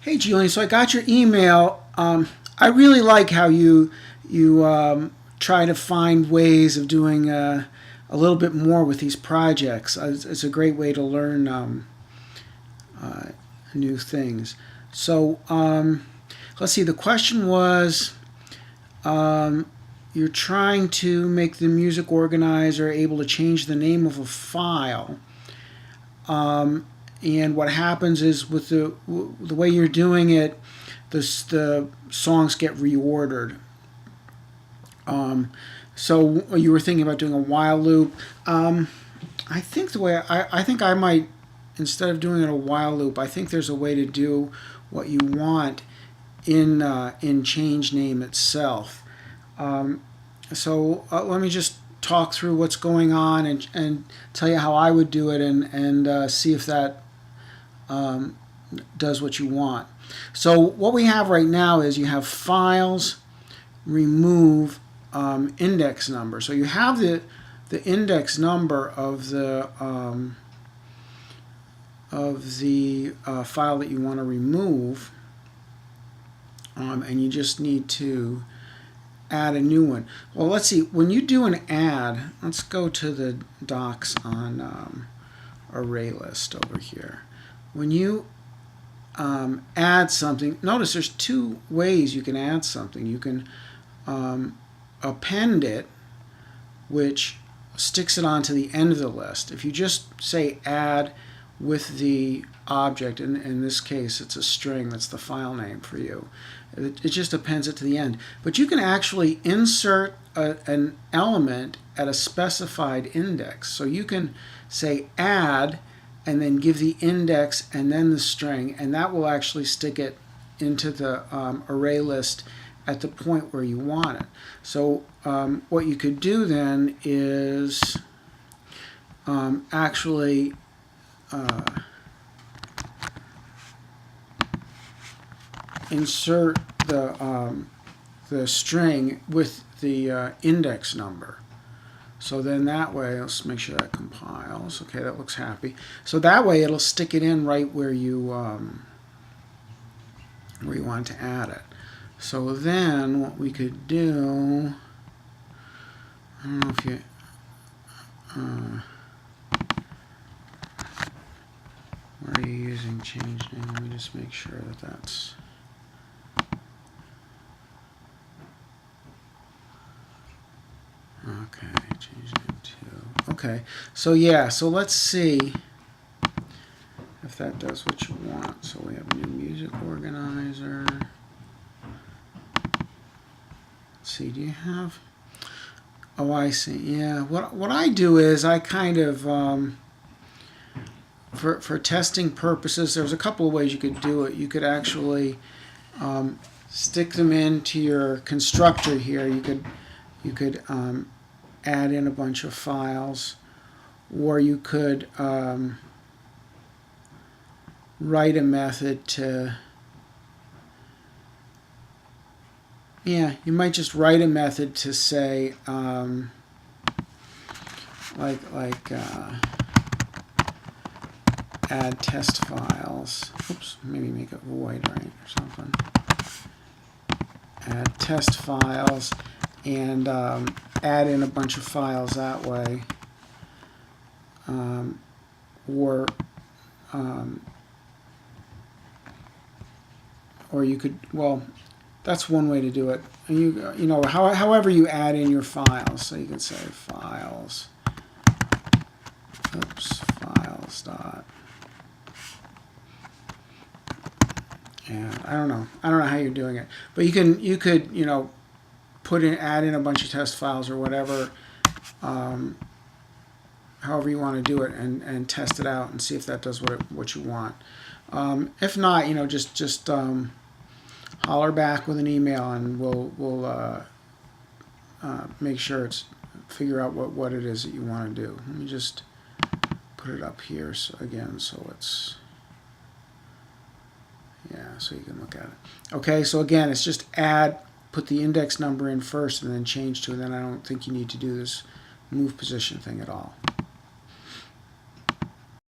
Hey Julian, so I got your email. I really like how you try to find ways of doing a little bit more with these projects. It's a great way to learn new things. So let's see. The question was, you're trying to make the music organizer able to change the name of a file. And what happens is with the way you're doing it, the songs get reordered. So you were thinking about doing a while loop. I think the way I think I might, instead of doing it a while loop, I think there's a way to do what you want in change name itself. So let me just talk through what's going on and tell you how I would do it and see if that does what you want. So what we have right now is you have files, remove, index number. So you have the index number of the file that you want to remove, and you just need to add a new one. Well, let's see. When you do an add, let's go to the docs on array list over here. When you add something, notice there's two ways you can add something. You can append it, which sticks it onto the end of the list. If you just say add with the object, in this case it's a string, that's the file name for you, it just appends it to the end. But you can actually insert an element at a specified index. So you can say add and then give the index and then the string, and that will actually stick it into the array list at the point where you want it. So what you could do then is actually insert the string with the index number. So then that way, let's make sure that compiles. Okay, that looks happy. So that way it'll stick it in right where you want to add it. So then what we could do, I don't know if you, where are you using change name? Let me just make sure that that's, okay, change name to, okay. So yeah, so let's see if that does what you want. So we have a new music organizer. Let's see, do you have, oh, I see, yeah. What I do is I kind of, for testing purposes, there's a couple of ways you could do it. You could actually stick them into your constructor here. You could add in a bunch of files, or you could write a method to, yeah, you might just write a method to say add test files. Oops, maybe make it void, right, or something. Add test files and add in a bunch of files that way. Or you could, well, that's one way to do it. You know, however you add in your files. So you can say files. Oops, files dot. And I don't know how you're doing it, but you could you know, add in a bunch of test files or whatever, however you want to do it, and test it out and see if that does what you want. If not, you know, just holler back with an email and we'll make sure figure out what it is that you want to do. Let me just put it up here again so it's, yeah, so you can look at it. Okay, so again, it's just add, put the index number in first and then change to, and then I don't think you need to do this move position thing at all.